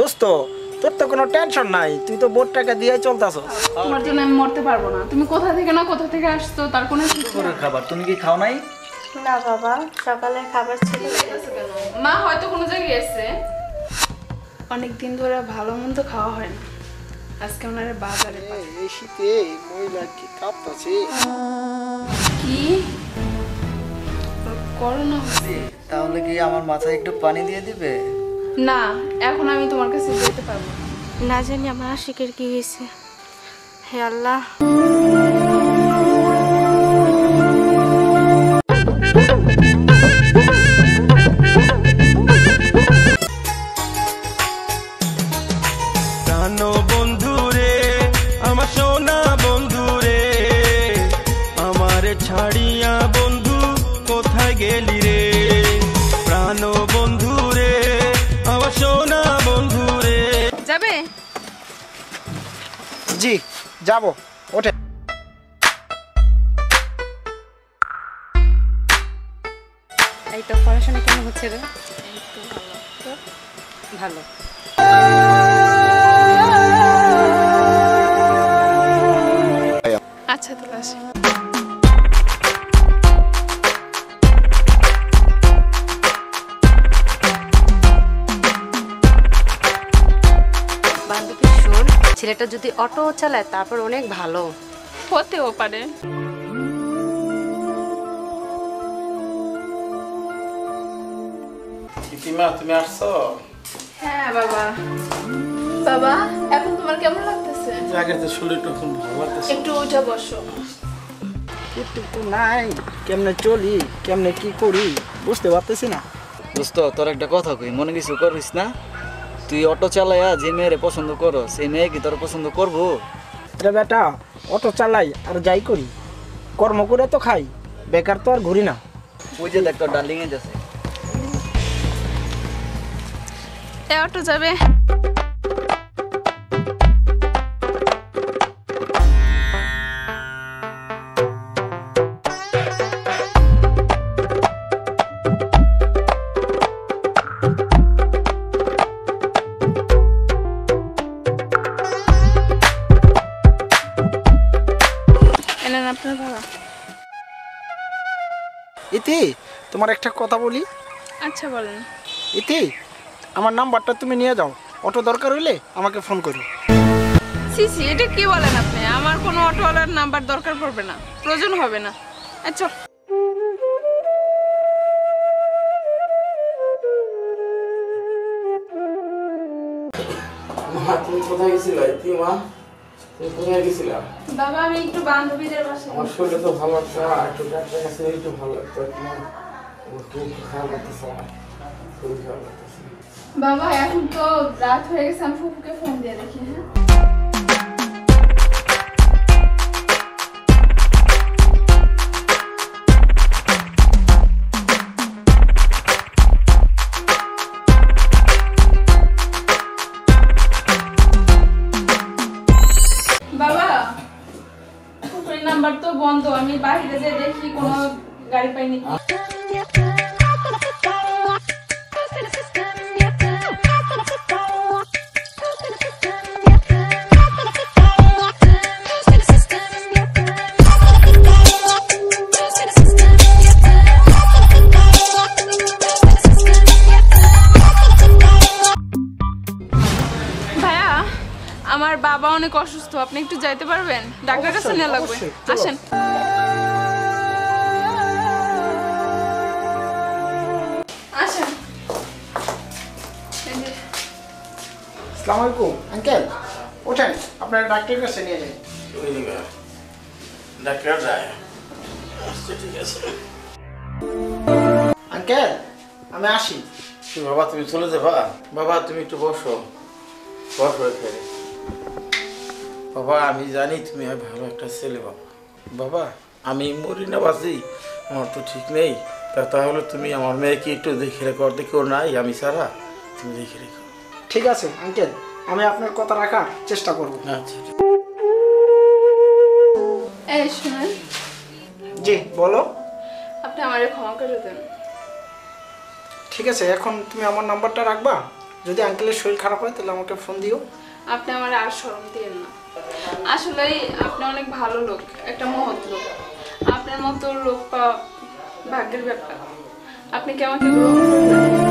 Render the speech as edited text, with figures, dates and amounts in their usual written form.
দোস্ত তোর তো কোনো টেনশন নাই, তুই তো বোর্ড টাকা দিয়ে চলতাছস। তোমার জন্য আমি মরতে পারবো না। তুমি কোথা থেকে আসছো তার কোনো খাবার তুমি কি খাও নাই? না বাবা, সকালে খাবার ছিল। মা হয়তো কোনো জায়গায় গেছে। অনেক দিন ধরে ভালো মন্দ খাওয়া হয় না, আজকে ওনারে বাজারে এই শীতে মহিলা কি কাঁপতাছে। কি করোনা হচ্ছে? তাহলে কি আমার মাথায় একটু পানি দিয়ে দিবে? না, এখন আমি তোমার কাছে যেতে পারবো না। না জানি আমার আশিকের কি হয়েছে। হে আল্লাহ, ছাড়িয়া বন্ধু কোথায় গেলি রে, প্রাণ বন্ধু রে, আমার সোনা বন্ধু রে। যাবে? জি যাবো, ওঠে। এই তো পড়াশোনা কেমন হচ্ছে রে? ভালো। আচ্ছা তাহলে আসি। বান্ধবী শোন, ছেলেটা যদি অটো চালায় তারপর অনেক ভালো হতেও পারে। ইতিমা তুমি আসছো? হ্যাঁ বাবা। বাবা এখন তোমার কেমন লাগতেছে? আগের তো শরীরটা খুব ভালো লাগতেছে। একটু উঠে বসো। একটু নাই, কেমনে চলি কেমনে কি করি বুঝতে পারতেছি না। দোস্ত তোর একটা কথা কই, মনে কিছু করিস না। তুই অটো চালাইয়া যে মেয়েরে পছন্দ করো সেই মেয়ে কি তোর পছন্দ করবো? রে বেটা, অটো চালাই আর যাই করি, কর্ম করে তো খাই, বেকার তো আর ঘুরি না। ওই যে দেখ তোর ডার্লিং এ যাচ্ছে। এ অটো যাবে? আপনার ভাড়া। ইতি, তোমার একটা কথা বলি। আচ্ছা বলেন। ইতি, আমার নাম্বারটা তুমি নিয়ে যাও, অটো দরকার হইলে আমাকে ফোন করো। সিসি এটা কি বলেন আপনি? আমার কোনো অটোওয়ালার নাম্বার দরকার পড়বে না, প্রয়োজন হবে না। আচ্ছা তুমি কোথায় গেছিলা ইতিমা? তুমি কোথায় গেছিলা? বাবা আমি একটু বান্ধবীদের বাসায়। আমার শরীরটা তো ভালো লাগছে, একটু ডাক্তার কাছে একটু ভালো লাগতো। তোমার খুব খারাপ লাগতেছে, আমার খুবই খারাপ লাগতেছে। বাবা এখন তো রাত হয়ে গেছে, আমি ফুপুকে ফোন দিয়ে দেখি। হ্যাঁ বাবা, ফুপুর নাম্বার তো বন্ধ, আমি বাইরে যেয়ে দেখি কোনো গাড়ি পাইনি। আমার বাবা অনেক অসুস্থ, আপনি একটু যাইতে পারবেন? ডাক্তার কাছে নিয়ে লাগবে। আসেন। আসেন। আসসালামু আলাইকুম আঙ্কেল, ওঠেন, আপনার ডাক্তারের কাছে নিয়ে যাই। ডাক্তার যায়? আচ্ছা ঠিক আছে। আঙ্কেল আমি আসি। বাবা তুমি চলে যাবা? বাবা তুমি একটু বসো, বসো এখানে। বাবা আমি জানি তুমি ভালো একটা ছেলে। বাবা বাবা আমি মরি না বাঁচি আমার তো ঠিক নেই, তাহলে তুমি আমার মেয়েকে একটু দেখে রেখো, দেখো নাই আমি ছাড়া, তুমি দেখে রেখো। ঠিক আছে আঙ্কেল, আমি আপনার কথা রাখার চেষ্টা করব। আচ্ছা এই শুনেন। জি বলো। আপনি আমারে ক্ষমা করে দেন। ঠিক আছে, এখন তুমি আমার নাম্বারটা রাখবা, যদি আঙ্কেলের শরীর খারাপ হয় তাহলে আমাকে ফোন দিও। আপনি আমার আর শরম দিয়েন না। আসলেই আপনি অনেক ভালো লোক, একটা মহৎ লোক। আপনার মতো লোক পাওয়া ভাগ্যের ব্যাপার। আপনি কি আমাকে গ্রহণ করবেন?